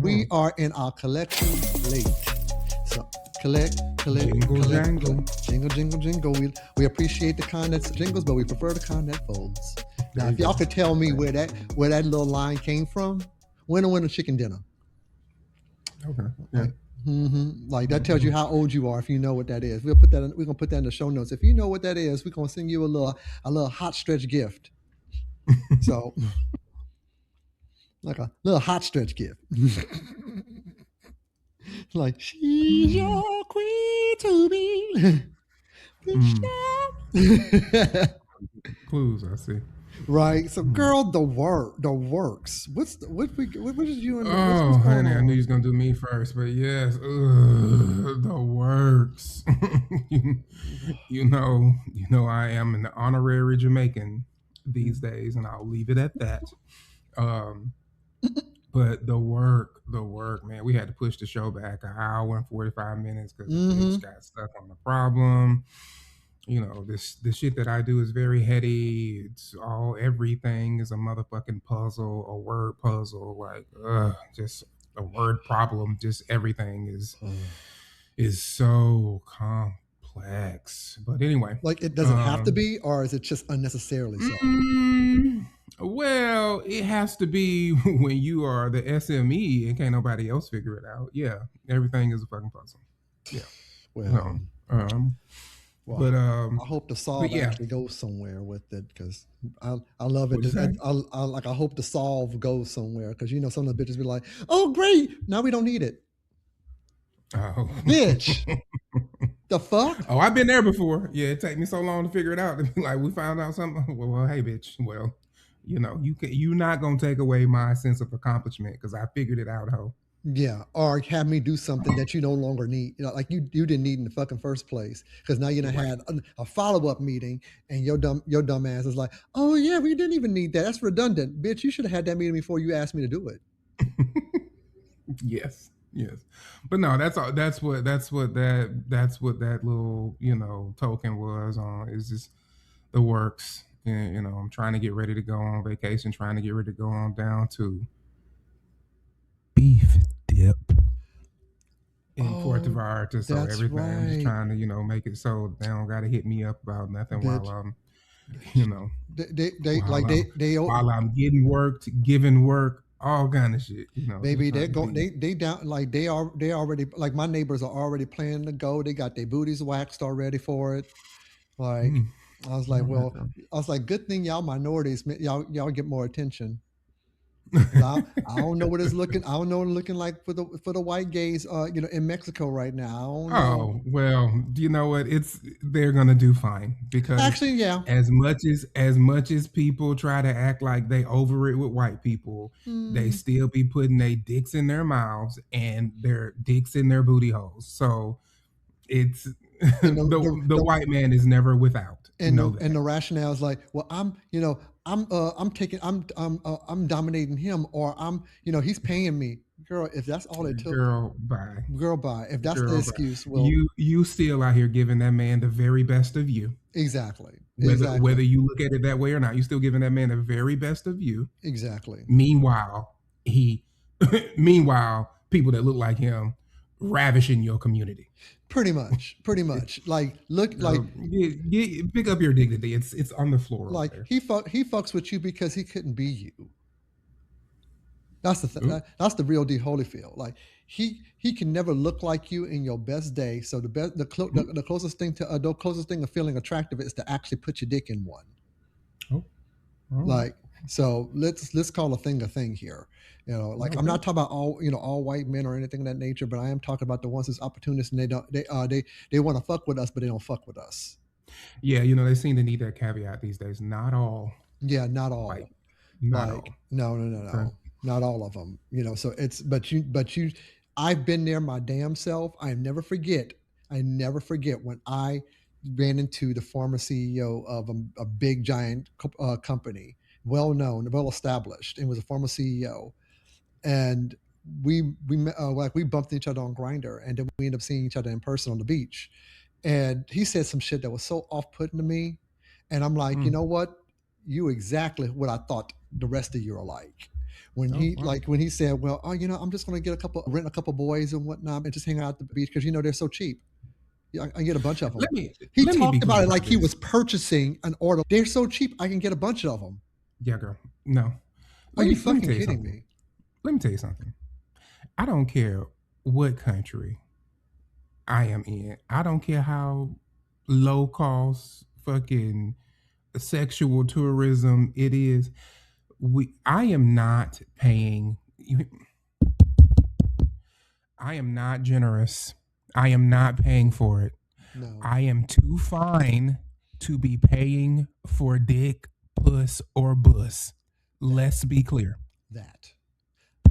We are in our collection late. So collect, Jingle, jangle. jingle, jingle, jingle. We appreciate the kind that jingles, but we prefer the kind that folds. Now, There if you y'all go. could tell me where that little line came from, winner, chicken dinner. Okay. Yeah. Like that tells you how old you are if you know what that is. We'll put that. We're gonna put that in the show notes. If you know what that is, we're gonna send you a little hot stretch gift. So, like a little hot stretch gift. Like she's your queen to be. Clues, I see. Right. So, girl, the works. What is you and Oh, what's going honey, I knew you on? was gonna do me first, but yes, the works. you, I am an honorary Jamaican these days, and I'll leave it at that. Um, but the work, man. We had to push the show back an hour and 45 minutes because the bitch got stuck on the problem. This shit that I do is very heady. It's everything is a motherfucking puzzle, a word puzzle, like just a word problem. Just everything is so complex. But anyway, Like, it does it have to be, or is it just unnecessarily so? Well, it has to be when you are the SME and can't nobody else figure it out. Yeah, everything is a fucking puzzle. Yeah. Well, Um, well, but I hope the solve yeah. actually goes somewhere with it because I love it. What'd you say? I hope the solve goes somewhere because some of the bitches be like, oh great, now we don't need it, Oh. bitch. The fuck? Oh, I've been there before. Yeah, it take me so long to figure it out. Like we found out something. Well, hey, bitch. Well, you're not gonna take away my sense of accomplishment because I figured it out, ho. Yeah, or have me do something that you no longer need. Like you didn't need in the fucking first place because now you done Right. had a follow up meeting and your dumb ass is like, oh yeah, we didn't even need that. That's redundant, bitch. You should have had that meeting before you asked me to do it. Yes. Yes. But no, that's all. That's what that little token was on. Is just the works. And, I'm trying to get ready to go on vacation. Trying to get ready to go on down to beef dip in Puerto Oh, Vallarta, so that's everything. I'm just right, trying to, make it so they don't got to hit me up about nothing while bitch. I'm, you know, They while like I'm they while I'm getting worked, giving work, all kind of shit. Just baby, they're trying to going. be. They down like they already like my neighbors are already planning to go. They got their booties waxed already for it. Like Mm, I was like, okay. well, I was like, good thing y'all minorities, y'all get more attention. I don't know what it's looking. I don't know what it's looking like for the white gays, in Mexico right now. I don't know. Oh well, do you know what? They're gonna do fine because Actually, yeah. as much as people try to act like they over it with white people, they Mm, still be putting their dicks in their mouths and their dicks in their booty holes. So it's and the white man is never without. Know and that. the rationale is like, well, I'm taking, I'm dominating him, or he's paying me, girl. If that's all it took, Girl, bye. girl, bye. If that's the Girl, bye. excuse, well, You still out here giving that man the very best of you. exactly, Whether you look at it that way or not, you still giving that man the very best of you. exactly. Meanwhile, he meanwhile, people that look like him ravishing your community. Pretty much. Like, look, like Pick up your dignity. It's on the floor over like there. he fucks with you because he couldn't be you. That's the Ooh. that's the real D Holyfield. Like he can never look like you in your best day. So the closest thing to the closest thing of feeling attractive is to actually put your dick in one. Oh, all right. Like, so let's call a thing here. Like, I'm Okay. not talking about all white men or anything of that nature, but I am talking about the ones that's opportunists and they want to fuck with us, but they don't fuck with us. Yeah, they seem to need that caveat these days. Not all Yeah, not white. all. Not Like, all. Okay. no, not all of them. So it's but you, I've been there my damn self. I never forget when I ran into the former CEO of a big giant company, well known, well established, and was a former CEO, and we bumped each other on Grinder, and then we ended up seeing each other in person on the beach, and he said some shit that was so off putting to me, and I'm like, you Mm. know what? You exactly what I thought the rest of you are like. when Oh he wow. like when he said, "Well, oh, I'm just going to get rent a couple boys and whatnot, and just hang out at the beach because they're so cheap. Yeah, I can get a bunch of them." Let me He let me be talked about clear it like about he was this. purchasing an order. They're so cheap, I can get a bunch of them. Yeah, girl. No. Are you Let me fucking tell you kidding something. me? Let me tell you something. I don't care what country I am in. I don't care how low cost fucking sexual tourism it is. I am not paying. I am not generous. I am not paying for it. No, I am too fine to be paying for dick, puss, or bus. that Let's be clear. that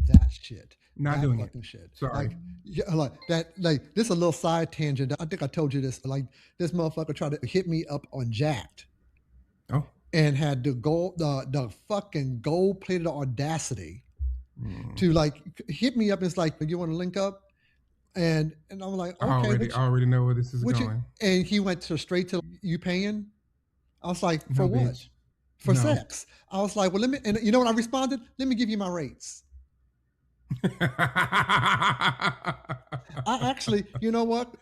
that shit, Not that doing it. fucking shit. Like, Sorry. yeah, like that. Like this, is a little side tangent. I think I told you this. Like this motherfucker tried to hit me up on Jacked Oh. and had the fucking gold plated audacity Mm. to like hit me up. And it's like, you want to link up? And I'm like, okay, I already know where this is which you, going. and he went to straight to, you paying? I was like, for No, what? bitch. For No. sex. I was like, well, let me, and you know what I responded? Let me give you my rates. I actually, you know what?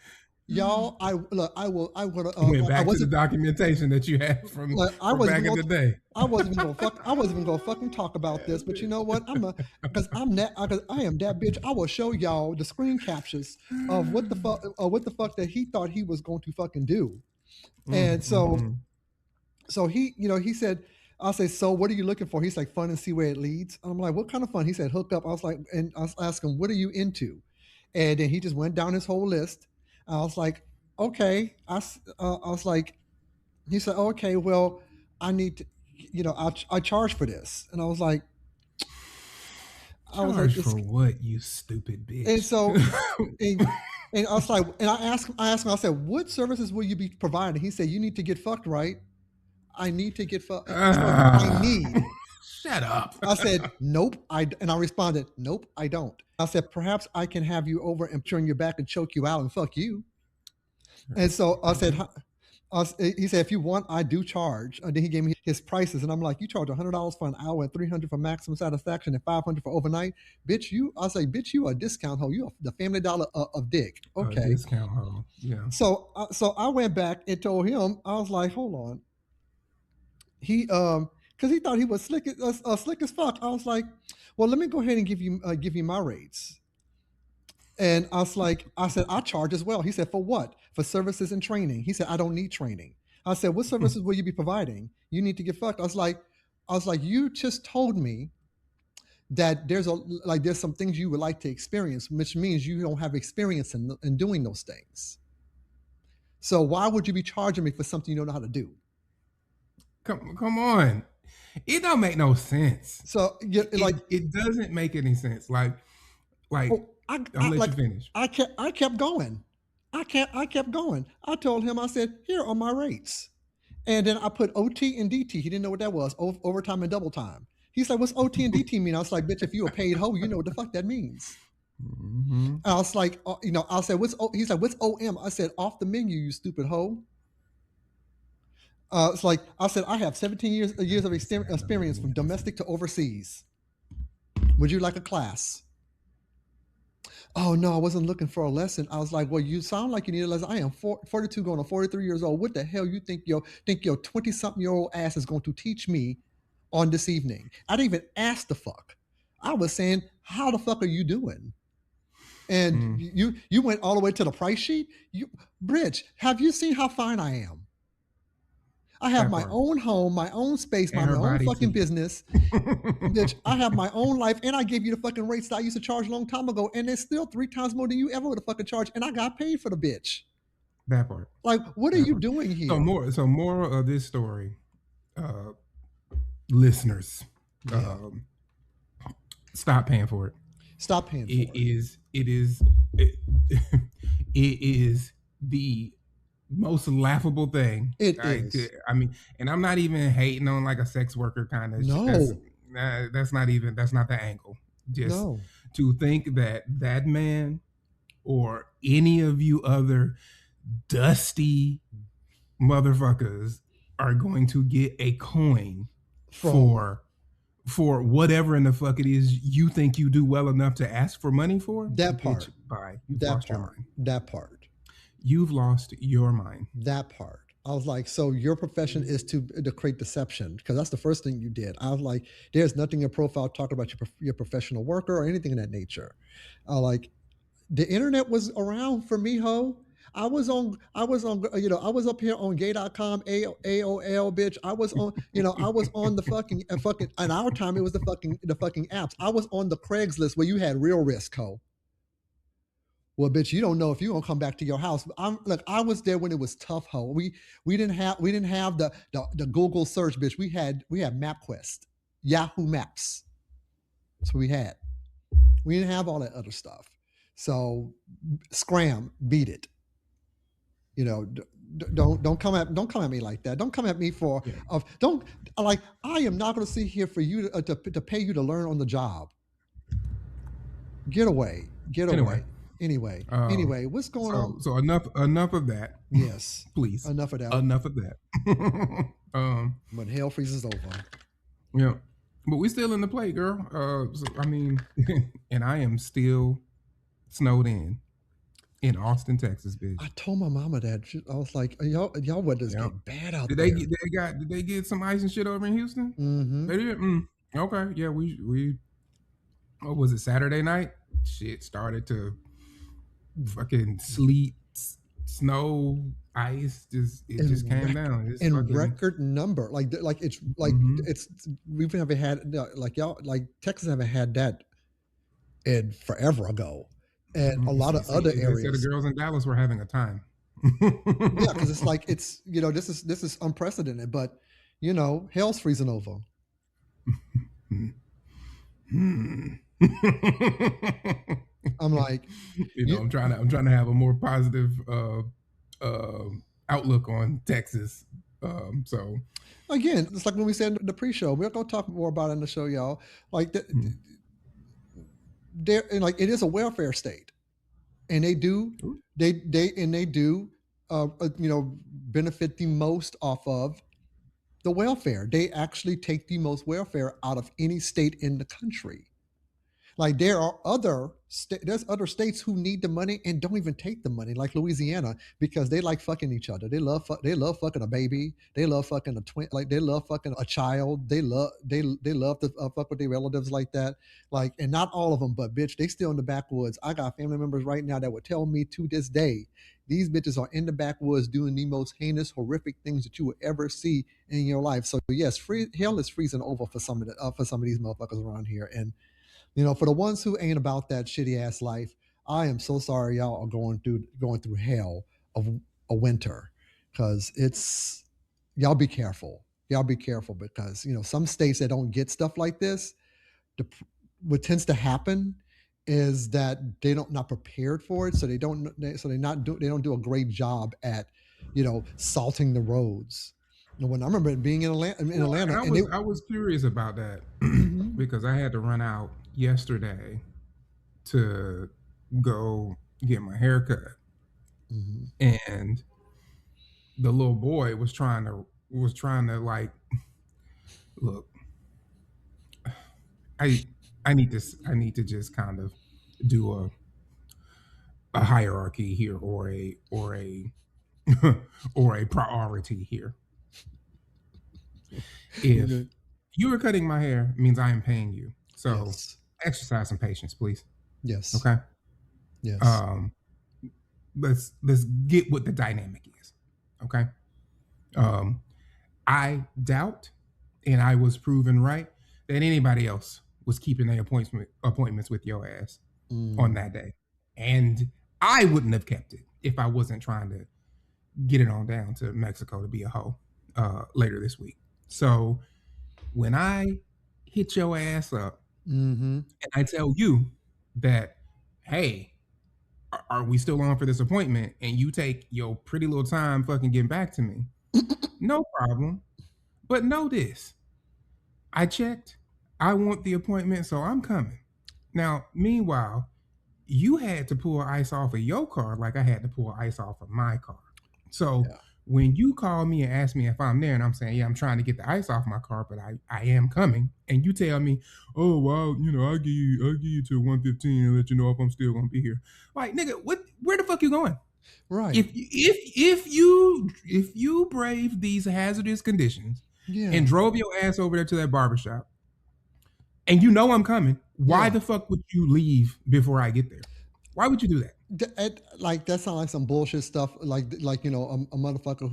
Y'all, I look, I would, Went I back to the wasn't, documentation that you had like, from back in the day. I wasn't even gonna fucking talk about this, but you know what? Because I am that bitch. I will show y'all the screen captures of what the fuck that he thought he was going to fucking do. And Mm. so he said, I'll say, so what are you looking for? He's like, fun and see where it leads. I'm like, what kind of fun? He said, hook up. I was like, and I was asking, what are you into? And then he just went down his whole list. I was like, okay. I was like, he said, okay, well, I need to, I charge for this. And I was like, Charge for what, you stupid and bitch? so, and, and I was like, and I asked him, I said, what services will you be providing? He said, you need to get fucked, right? I need to get fucked. I said, I Ah, need. shut up. I said, nope. And I responded, nope, I don't. I said, perhaps I can have you over and turn your back and choke you out and fuck you. And so I said, Okay. he said, if you want, I do charge. And then he gave me his prices, and I'm like, you charge $100 for an hour and $300 for maximum satisfaction and $500 for overnight, bitch. I say, bitch, you a discount hoe. You the Family Dollar of dick. A Okay. discount hole. Yeah. So I went back and told him, I was like, hold on. Because he thought he was slick as fuck. I was like, well, let me go ahead and give you my rates. And I said, I charge as well. He said, for what? For services and training. He said, I don't need training. I said, what services will you be providing? You need to get fucked. I was like, you just told me that there's some things you would like to experience, which means you don't have experience in doing those things. So why would you be charging me for something you don't know how to do? Come on. It don't make no sense. So yeah, like, It doesn't make any sense. Like oh, I, I'm I gonna let you like finish. I kept going. I kept going. I told him, I said, here are my rates. And then I put OT and DT. He didn't know what that was. Overtime and double time. He's like, what's OT and DT mean? I was like, bitch, if you a paid hoe, you know what the fuck that means. Mm-hmm. And I was like, I said, he's like, what's OM? I said, off the menu, you stupid hoe. It's like, I said, I have 17 years of experience from domestic to overseas. Would you like a class? Oh no, I wasn't looking for a lesson. I was like, well, you sound like you need a lesson. I am 42 going on 43 years old. What the hell you think your 20 something year old ass is going to teach me on this evening? I didn't even ask the fuck. I was saying, how the fuck are you doing? And Mm. you went all the way to the price sheet. Bridge, have you seen how fine I am? I have That my part. own home, my own space, And her my own body fucking too. business. Bitch, I have my own life, and I gave you the fucking rates that I used to charge a long time ago, and it's still 3 times more than you ever would have fucking charged, and I got paid for the bitch. That part. Like, what are That you part. doing here? So moral of this story, uh, listeners, Yeah, um, stop paying for it. stop paying It for it. is it is it, it is the most laughable thing. It is. I mean, and I'm not even hating on like a sex worker kind of. No, That's not the angle. Just no. to think that that man or any of you other dusty motherfuckers are going to get a coin From for for whatever in the fuck it is you think you do well enough to ask for money for, That bitch, part. bye. You've That lost your part. mind. That part. You've lost your mind. That part. I was like, so your profession is to create deception because that's the first thing you did. I was like, there's nothing in your profile talking about your professional worker or anything of that nature. Like the internet was around for me, ho. I was up here on gay.com, AOL, bitch. I was on, I was on the fucking, in our time, it was the fucking apps. I was on the Craigslist where you had real risk, ho. Well, bitch, you don't know if you're gonna come back to your house. I was there when it was tough, ho. We didn't have the Google search, bitch. We had MapQuest, Yahoo Maps. That's what we had. We didn't have all that other stuff. So scram, beat it. Don't come at me like that. Don't come at me for Yeah. of don't like I am not going to sit here for you to pay you to learn on the job. Get away, get Anyway, away. Anyway, what's going on? so enough of that, Yes, please. enough of that. Enough of that. When hell freezes over. Yeah, but we still in the play, girl. So, I mean, and I am still snowed in Austin, Texas, bitch. I told my mama that I was like, y'all weather's Yeah. getting bad out Did there. did they get some ice and shit over in Houston? Mm-hmm. They did. Okay, yeah, we what was it, Saturday night? Shit started to fucking sleet, snow, ice. Just came down. It's In fucking record number, like it's like it's we've never had like y'all like Texas haven't had that in forever ago, and a lot of other They said the areas. girls in Dallas were having a time. Yeah, because it's like it's this is unprecedented, but hell's freezing over. I'm like, I'm trying to have a more positive outlook on Texas. So again, it's like when we said in the pre-show, we're gonna talk more about it in the show, y'all. Like there, and like it is a welfare state, and they do benefit the most off of the welfare. They actually take the most welfare out of any state in the country. Like there's other states who need the money and don't even take the money, like Louisiana, because they like fucking each other. They love fucking a baby. They love fucking a twin. Like they love fucking a child. They love to fuck with their relatives like that. Like, and not all of them, but bitch, they still in the backwoods. I got family members right now that would tell me to this day these bitches are in the backwoods doing the most heinous, horrific things that you would ever see in your life. So yes, hell is freezing over for some of these motherfuckers around here, and for the ones who ain't about that shitty ass life, I am so sorry y'all are going through hell of a winter, because it's y'all be careful. Y'all be careful because some states that don't get stuff like this, the, what tends to happen is that they don't not prepared for it, so they don't do a great job at salting the roads. When I remember being in Atlanta, and I was curious about that Mhm. because I had to run out yesterday to go get my hair cut, Mhm. and the little boy was trying to like, look, I I need to just kind of do a hierarchy here, or a or a priority here. If Okay. you are cutting my hair, it means I am paying you. So Yes. exercise some patience, please. Yes. Okay. Yes. Um, let's get what the dynamic is. Okay. Um, I doubt, and I was proven right, that anybody else was keeping their appointments with your ass on Mm. that day, and I wouldn't have kept it if I wasn't trying to get it on down to Mexico to be a hoe later this week. So when I hit your ass up Mhm. and I tell you that, hey, are we still on for this appointment? And you take your pretty little time fucking getting back to me, no problem. But know this, I checked. I want the appointment, so I'm coming. Now, meanwhile, you had to pull ice off of your car like I had to pull ice off of my car. So Yeah. When you call me and ask me if I'm there, and I'm saying, yeah, I'm trying to get the ice off my car, but I am coming, and you tell me, oh well, I'll give you till 1:15 and let you know if I'm still gonna be here. Like, nigga, what? Where the fuck you going? Right. If you braved these hazardous conditions Yeah. and drove your ass over there to that barbershop, and you know I'm coming, why Yeah. the fuck would you leave before I get there? Why would you do that? Like that sounds like some bullshit stuff. Like a motherfucker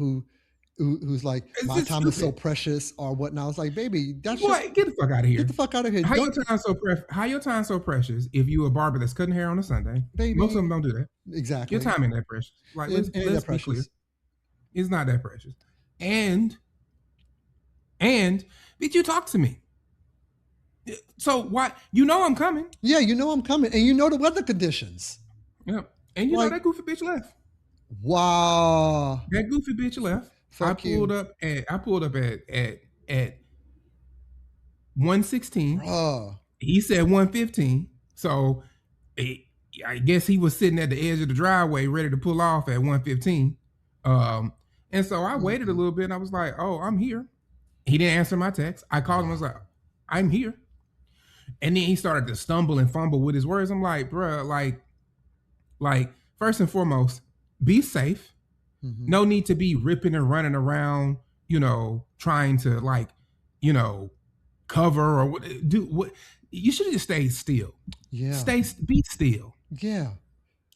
who's like, It's my just time is so stupid. precious or whatnot. It's like, baby, that's just Boy, get the fuck out of get the here. fuck out of here. How your Don't, time so how your time so precious if you a barber that's cutting hair on a Sunday? Most of them baby. don't do that. Your Exactly. time ain't that precious. Like, It, let's it ain't let's that be clear. precious. It's not that precious. And did you talk to me? So why you know I'm coming? Yeah, you know I'm coming, and you know the weather conditions. Yep. And you know Like, that goofy bitch left. wow, That goofy bitch left. I fuck pulled you, up at 116. bruh. He said 115. So it, I guess he was sitting at the edge of the driveway ready to pull off at 115. And so I waited a Mm-mm. little bit and I was like, oh, I'm here. He didn't answer my text. I called him. I was like, Wow. I'm here. And then he started to stumble and fumble with his words. I'm like, bruh, like first and foremost, be safe. Mm-hmm. No need to be ripping and running around, trying to you know, cover or do what. You should have just stayed still. Yeah. Be still. Yeah.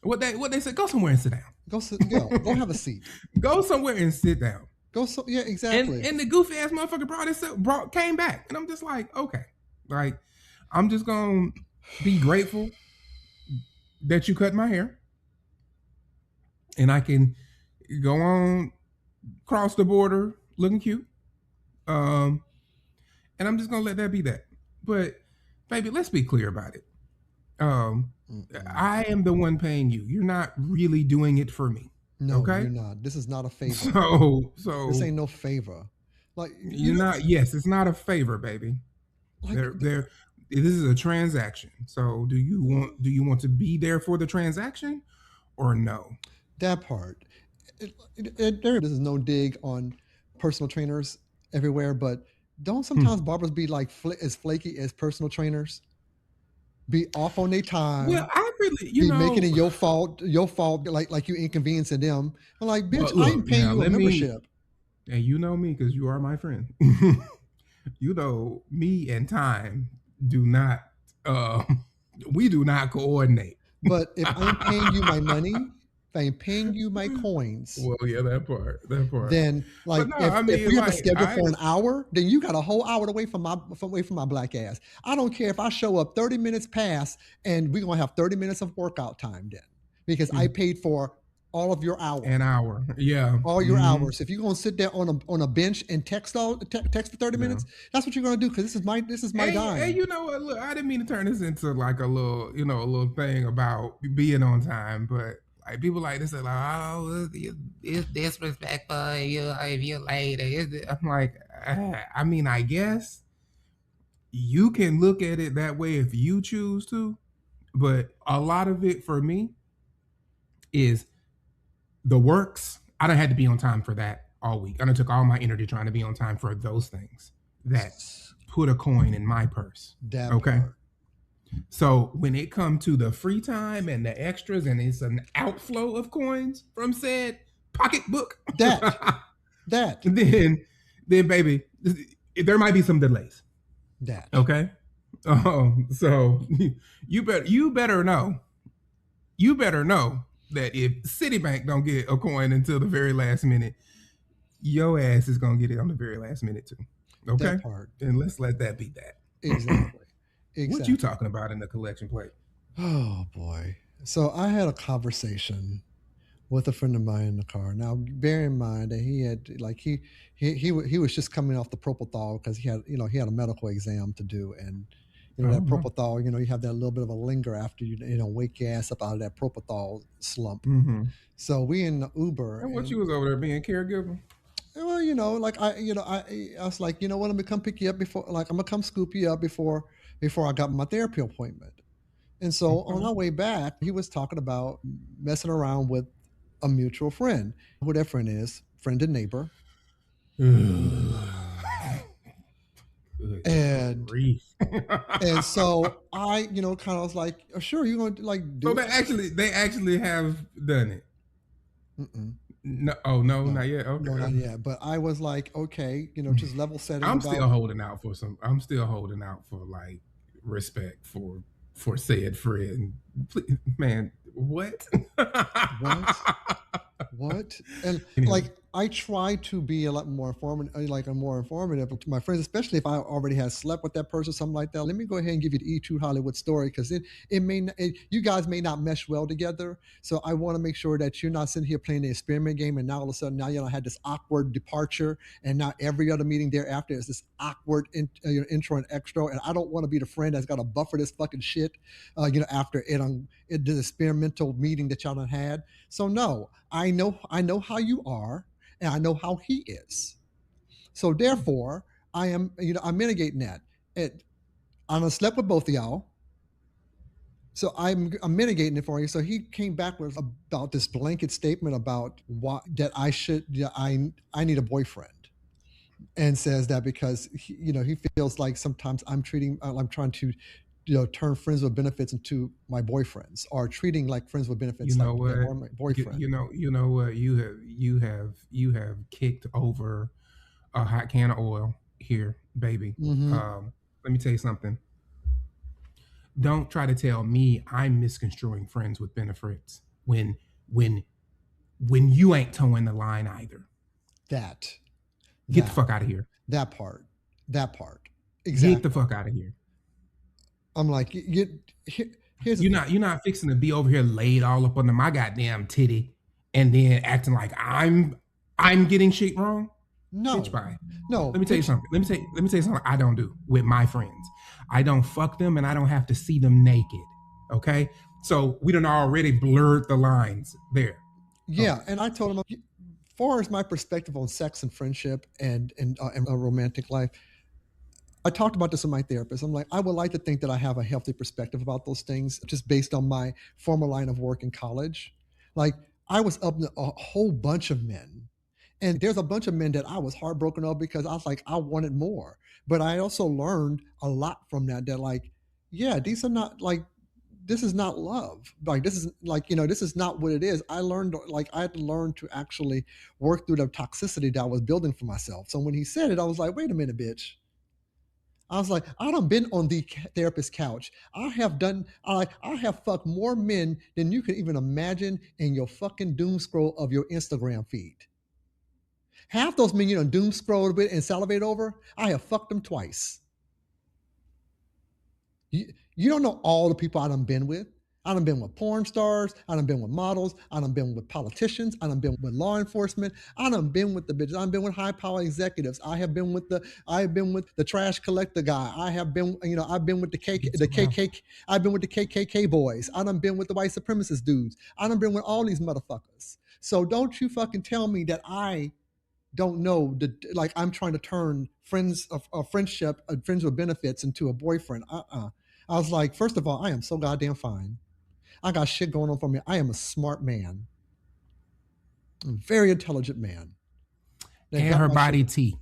What they said, go somewhere and sit Go sit. Go have a seat. down. Go somewhere and sit down. Go. So yeah, And exactly. and the goofy ass motherfucker came back. And I'm just like, okay. Like, I'm just gonna be grateful that you cut my hair. And I can go on cross the border looking cute. Um, and I'm just gonna let that be that. But baby, let's be clear about it. Um, Mm-mm. I am the one paying you. You're not really doing it for me. No, you're Okay? not. This is not a favor. This So ain't no favor. Like you're not, yes, it's not a favor, baby. like There this is a transaction. So do you want to be there for the transaction or no? that part. This is no dig on personal trainers everywhere, but don't sometimes Hmm. barbers be like as flaky as personal trainers? Be off on their Well, time, I really, be making it your fault, like you inconveniencing them. I'm like, bitch, well, I look, ain't paying now you a let me, membership. and you know me because you are my friend. You know me and time do not, uh, we do not coordinate. But if I'm paying you my money, if I'm paying you my coins, Well, yeah, that part. then But like no, I if mean, we have a like schedule I, for an hour, then you got a whole hour away from my black ass. I don't care if I show up 30 minutes past and we're gonna have 30 minutes of workout time then. Because I paid for all of your an hour. hour, yeah, All your mm-hmm. hours. If you're gonna sit there on a bench and text for 30 Yeah. minutes, that's what you're gonna do because this is my And dime. you know what? Look, I didn't mean to turn this into like a little thing about being on time, but like people like this are like, oh, it's disrespectful if you're late. I'm like, I mean, I guess you can look at it that way if you choose to, but a lot of it for me is the works. I don't had to be on time for that all week. I done took all my energy trying to be on time for those things that put a coin in my purse. That Okay. part. So when it comes to the free time and the extras, and it's an outflow of coins from said pocketbook, That. That. then then baby, there might be some delays. That. Okay. So you better know that if Citibank don't get a coin until the very last minute, your ass is gonna get it on the very last minute too. Okay. That part. And let's let that be that. Exactly. What you Exactly. talking about in the collection plate? Oh boy. So I had a conversation with a friend of mine in the car. Now, bear in mind that he had like he was just coming off the propofol because he had a medical exam to do, and Oh that no. propofol, you have that little bit of a linger after wake your ass up out of that propofol slump. Mm-hmm. So we in the Uber, And what and you was over there being caregiver? well, like I was like, you know what, I'm gonna come pick you up before, like I'm gonna come scoop you up before I got my therapy appointment. And so on Okay. our way back, he was talking about messing around with a mutual friend. Who that friend is, friend and neighbor. Good And grief. and so I, kind of was like, oh, sure, you're going to like So do it. they actually have done it. Mm-mm. No, oh no, not No, yet. Okay. no, not yet. But I was like, okay, just level setting I'm still about. holding out for some. I'm still holding out for like respect for said friend. Please, man, what? What? What? And Anyway, like I try to be a lot more informative, like I'm more informative to my friends, especially if I already had slept with that person, something like that. Let me go ahead and give you the true Hollywood story because it may not, you guys may not mesh well together. So I want to make sure that you're not sitting here playing the experiment game, and now all of a sudden now had this awkward departure, and now every other meeting thereafter is this awkward intro and extra, and I don't want to be the friend that's got to buffer this fucking shit, after the experimental meeting that y'all done had. So no, I know how you are, and I know how he is. So therefore, I'm mitigating that. I done slept with both of y'all. So I'm mitigating it for you. So he came back with about this blanket statement about why that I need a boyfriend, and says that because he feels like sometimes I'm trying to turn friends with benefits into my boyfriends, or treating like friends with you benefits like know their what? boyfriend. You know what? You have kicked over a hot can of oil here, baby. Mm-hmm. Let me tell you something. Don't try to tell me I'm misconstruing friends with benefits when when you ain't towing the line either. That Get the that fuck out of here. that part that part Get the exactly. fuck out of here. I'm like, here's the thing. You're not fixing to be over here laid all up under my goddamn titty and then acting like I'm getting shit wrong. Bitch, No, bye. no, Let me tell you bitch. something. Let me tell you something I don't do with my friends. I don't fuck them and I don't have to see them naked. Okay? So we done already blurred the lines there. Yeah, Okay. and I told him, far as my perspective on sex and friendship and a romantic life, I talked about this with my therapist. I'm like, I would like to think that I have a healthy perspective about those things, just based on my former line of work in college. Like, I was up to a whole bunch of men, and there's a bunch of men that I was heartbroken of because I was like, I wanted more. But I also learned a lot from that. That like, yeah, these are not like, this is not love. Like, this is like, this is not what it is. I learned, like, I had to learn to actually work through the toxicity that I was building for myself. So when he said it, I was like, wait a minute, bitch. I was like, I done been on the therapist couch. I have fucked more men than you can even imagine in your fucking doom scroll of your Instagram feed. Half those men you done doom scrolled with and salivate over, I have fucked them twice. You don't know all the people I done been with. I done been with porn stars. I done been with models. I done been with politicians. I done been with law enforcement. I done been with the bitches. I've been with high power executives. I've been with the trash collector guy. I have been, I've been with the Get some help. I've been with the KKK boys. I done been with the white supremacist dudes. I done been with all these motherfuckers. So don't you fucking tell me that I don't know like I'm trying to turn friends of a friendship, friends with benefits into a boyfriend. I was like, first of all, I am so goddamn fine. I got shit going on for me. I am a smart man, a very intelligent man that And got her my shit. body tea.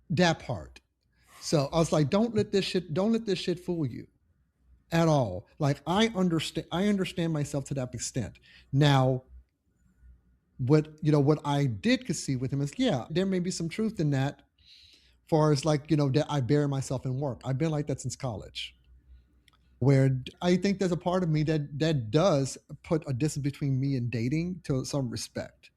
That part. So I was like, don't let this shit fool you at all. Like I understand myself to that extent. Now, what I did see with him is, yeah, there may be some truth in that, far as like, that I bury myself in work. I've been like that since college, where I think there's a part of me that does put a distance between me and dating to some respect.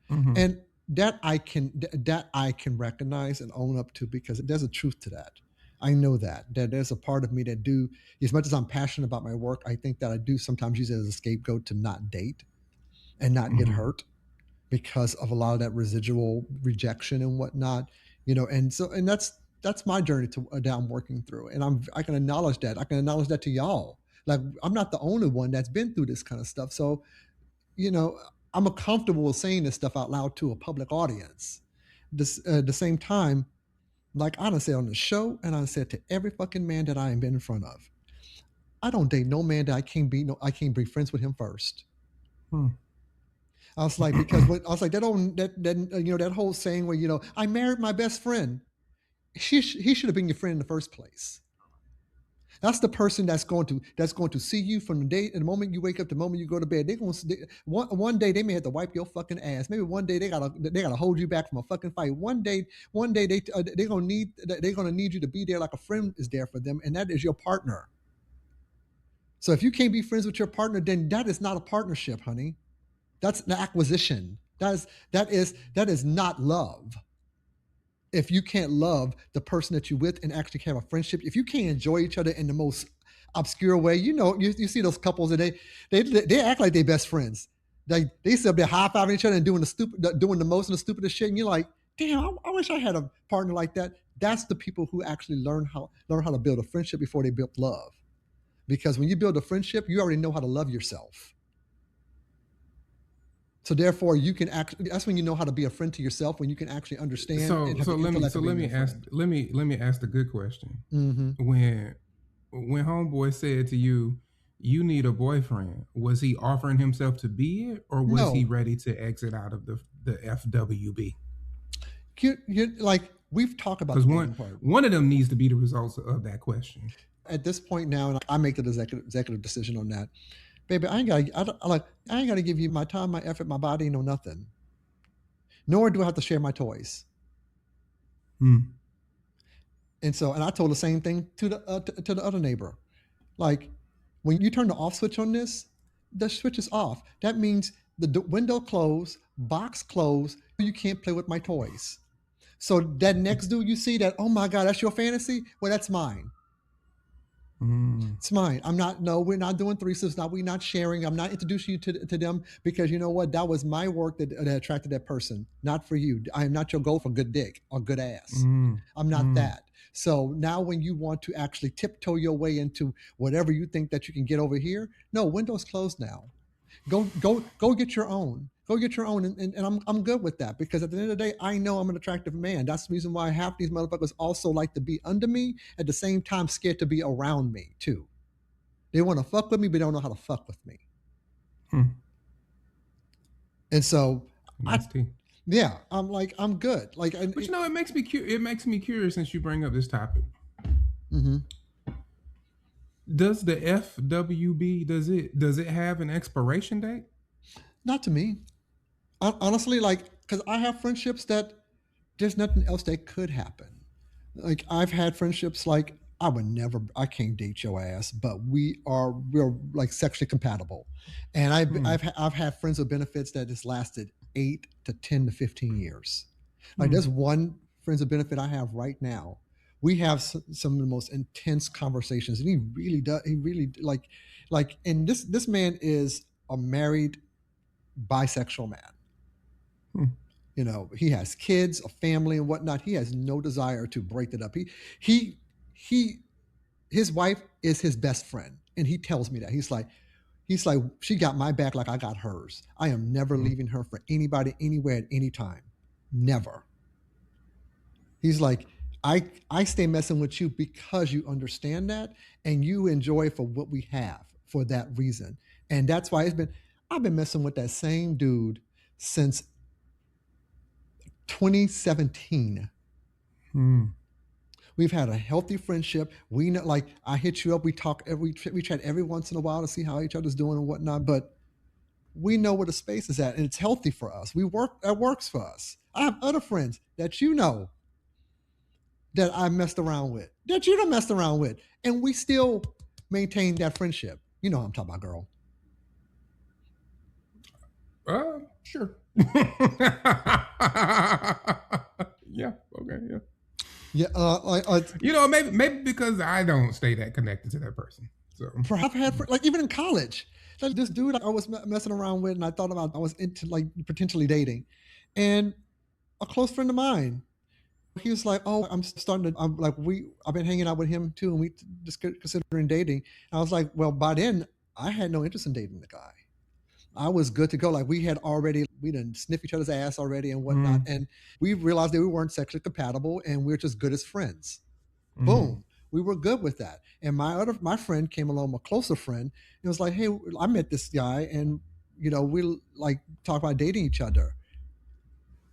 Mm-hmm. And that I can recognize and own up to, because there's a truth to that. I know that there's a part of me that do, as much as I'm passionate about my work, I think that I do sometimes use it as a scapegoat to not date and not get Mm-hmm. hurt because of a lot of that residual rejection and whatnot. And that's my journey to that I'm working through, and I can acknowledge that. I can acknowledge that to y'all. Like, I'm not the only one that's been through this kind of stuff. So, you know, I'm comfortable with saying this stuff out loud to a public audience. This at the same time, like I done said on the show, and I said to every fucking man that I ain't been in front of, I don't date no man that I can't be friends with him first. Hmm. I was like, because I was like, that whole saying where I married my best friend. He should have been your friend in the first place. That's the person that's going to see you from the moment you wake up, the moment you go to bed. One day they may have to wipe your fucking ass. Maybe one day they gotta hold you back from a fucking fight. One day they're gonna need you to be there like a friend is there for them, and that is your partner. So if you can't be friends with your partner, then that is not a partnership, honey. That's an acquisition. That is not love. If you can't love the person that you're with and actually have a friendship, if you can't enjoy each other in the most obscure way, you see those couples and they act like they're best friends. They sit up there high fiving each other and doing the most and the stupidest shit, and you're like, damn, I wish I had a partner like that. That's the people who actually learn how to build a friendship before they build love. Because when you build a friendship, you already know how to love yourself. So therefore, you can actually. That's when you know how to be a friend to yourself. When you can actually understand. So And have so the let me intellect so of let being me your ask friend. let me ask the good question. Mm-hmm. When homeboy said to you, you need a boyfriend, was he offering himself to be it, or was he No, ready to exit out of the FWB? like we've talked about Because the one dating part. one of them needs to be the results of that question. At this point now, and I make the executive decision on that, baby. I ain't gotta give you my time, my effort, my body, no nothing. Nor do I have to share my toys. Hmm. And I told the same thing to the other neighbor. Like, when you turn the off switch on this, the switch is off. That means the window closed, box closed. You can't play with my toys. So that next dude you see that, oh my God, that's your fantasy? Well, that's mine. Mm. It's mine. I'm not, no, we're not doing threesomes. We're not sharing. I'm not introducing you to them because you know what? That was my work that attracted that person, not for you. I am not your goal for good dick or good ass. Mm. I'm not Mm. that. So now when you want to actually tiptoe your way into whatever you think that you can get over here, no, window's closed now. Go get your own. Go get your own, and I'm good with that because at the end of the day, I know I'm an attractive man. That's the reason why half these motherfuckers also like to be under me, at the same time scared to be around me too. They want to fuck with me, but they don't know how to fuck with me. Hmm. And so I, Nice tea. yeah, I'm like I'm good. Like, But it makes me it makes me curious since you bring up this topic. mm-hmm. Does the FWB does it have an expiration date? Not to me. Honestly, like, because I have friendships that there's nothing else that could happen. Like, I've had friendships like I can't date your ass, but we're like sexually compatible, and Hmm. I've had friends with benefits that has lasted 8 to 10 to 15 years. Like, Hmm. there's one friends with benefit I have right now. We have some of the most intense conversations, and he really does. He really and this man is a married bisexual man. Hmm. He has kids, a family, and whatnot. He has no desire to break that up. He he his wife is his best friend, and he tells me that he's like she got my back like I got hers. I am never Hmm. leaving her for anybody, anywhere, at any time. Never. He's like, I stay messing with you because you understand that and you enjoy for what we have for that reason. And that's why I've been messing with that same dude since 2017. Hmm. We've had a healthy friendship. We know, like, I hit you up. We chat every once in a while to see how each other's doing and whatnot. But we know where the space is at, and it's healthy for us. That works for us. I have other friends that that I messed around with, that you don't messed around with, and we still maintain that friendship. You know what I'm talking about, girl. Sure. Yeah. Okay. Yeah. Yeah, Maybe because I don't stay that connected to that person. So. perhaps I had like even in college, like this dude I was messing around with, and I thought about I was into like potentially dating, and a close friend of mine. He was like, "Oh, I've been hanging out with him too, and we just considering dating." And I was like, "Well, by then I had no interest in dating the guy. I was good to go. Like, we didn't sniff each other's ass already and whatnot, Mm. and we realized that we weren't sexually compatible, and we were just good as friends. Mm. Boom." We were good with that. And my friend came along, a closer friend, and was like, "Hey, I met this guy, and we like talk about dating each other.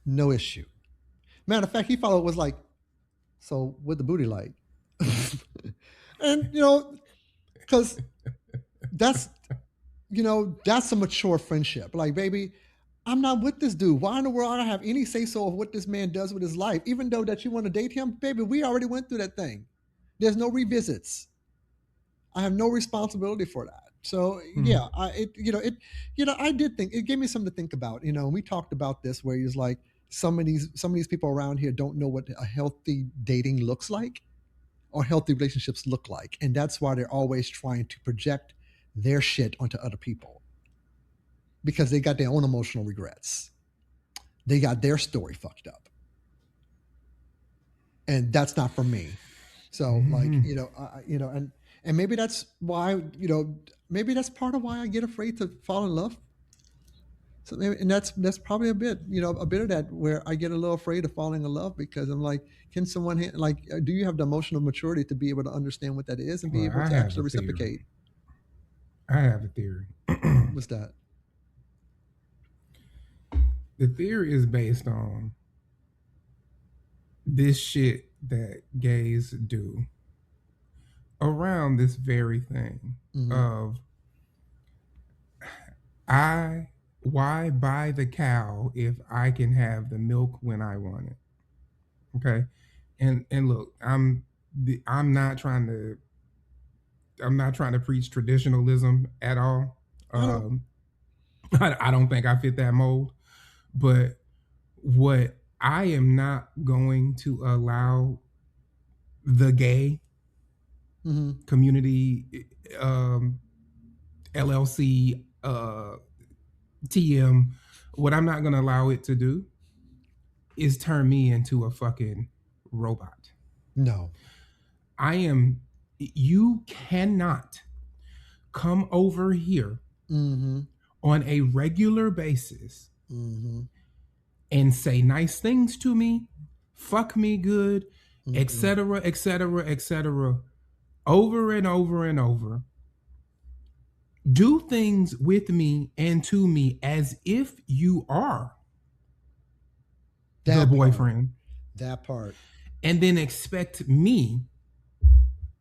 No issue. Matter of fact, he followed was like, so what the booty like? And because that's that's a mature friendship. Like, baby, I'm not with this dude. Why in the world I don't have any say so of what this man does with his life? Even though that you want to date him, baby, we already went through that thing. There's no revisits. I have no responsibility for that. So Hmm. yeah, I did think it gave me something to think about. And we talked about this where he's like some of these people around here don't know what a healthy dating looks like or healthy relationships look like, and that's why they're always trying to project their shit onto other people because they got their own emotional regrets. They got their story fucked up, and that's not for me. So like Hmm. and maybe that's why maybe that's part of why I get afraid to fall in love. So maybe, and that's probably a bit of that where I get a little afraid of falling in love because I'm like, can someone do you have the emotional maturity to be able to understand what that is and be Well, able I to have a actually reciprocate? theory. I have a theory. What's that? The theory is based on this shit that gays do around this very thing Mm-hmm. of I why buy the cow if I can have the milk when I want it? Okay. And look, I'm not trying to preach traditionalism at all. I don't. I don't think I fit that mold. But what I am not going to allow the gay Mm-hmm. community, LLC, TM, what I'm not going to allow it to do is turn me into a fucking robot. No. You cannot come over here Mm-hmm. on a regular basis Mm-hmm. and say nice things to me, fuck me good, Mm-mm. etc., etc., etc., over and over and over. Do things with me and to me as if you are the That part. boyfriend, That part. and then expect me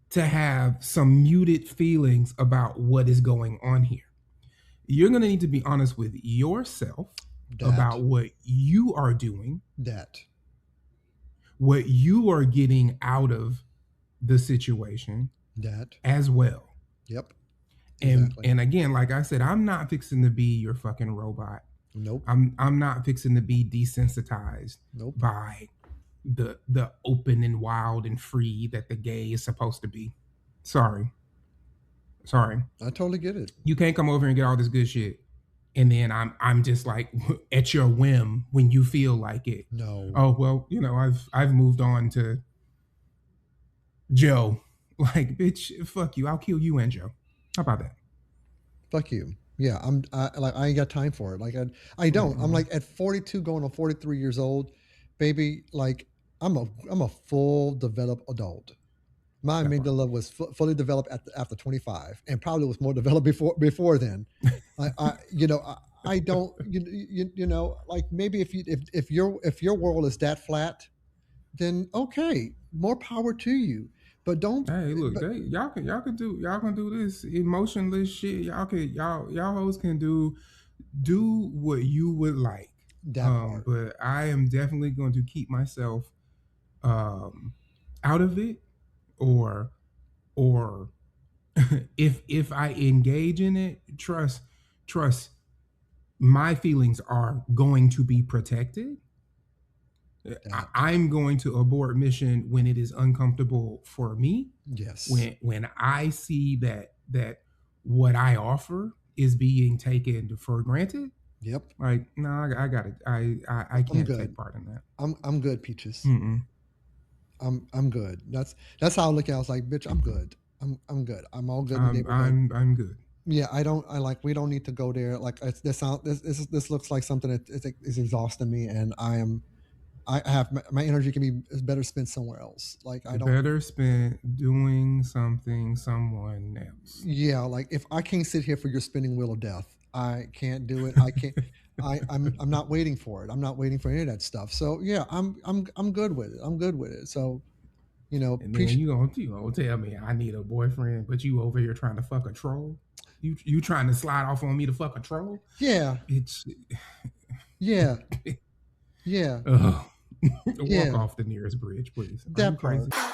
to have some muted feelings about what is going on here. You're going to need to be honest with yourself That. about what you are doing, That. what you are getting out of the situation That. as well. Yep. And Exactly. and again, like I said, I'm not fixing to be your fucking robot. Nope. I'm not fixing to be desensitized Nope. by the open and wild and free that the gay is supposed to be. Sorry. Sorry. I totally get it. You can't come over and get all this good shit. And then I'm just like at your whim when you feel like it. No. Oh well, I've moved on to Joe. Like, bitch, fuck you. I'll kill you and Joe. How about that? Fuck you. Yeah, I ain't got time for it. Like I don't. I'm Mm-mm. like at 42 going on 43 years old, baby, like I'm a full developed adult. My That part. amygdala was fully developed after 25 and probably was more developed before then. I don't like maybe if your world is that flat, then okay, more power to you. But don't Hey, look, but y'all can do this emotionless shit. Y'all hoes can do what you would like. that part. But I am definitely going to keep myself um out of it, or or if I engage in it, trust my feelings are going to be protected. That. I'm going to abort mission when it is uncomfortable for me. Yes. When I see that what I offer is being taken for granted, Yep. like no, I got it. I I'm can't take good. part in that. I'm good, Peaches. Mm-mm. I'm good. That's how I look at it. I was like, bitch, I'm good. I'm good. I'm all good in the neighborhood. I'm good. Yeah, I like we don't need to go there. Like this looks like something that is exhausting me, and I have my energy can be is better spent somewhere else. Like I don't. Better spent doing something someone else. Yeah, like if I can't sit here for your spinning wheel of death, I can't do it. I can't. I'm not waiting for it. I'm not waiting for any of that stuff. So yeah, I'm good with it. I'm good with it. So And then appreciate. you gonna tell me I need a boyfriend, but you over here trying to fuck a troll? You trying to slide off on me to fuck a troll? Yeah, It's yeah, yeah, ugh. Walk yeah. off the nearest bridge, please. Are you That crazy? part.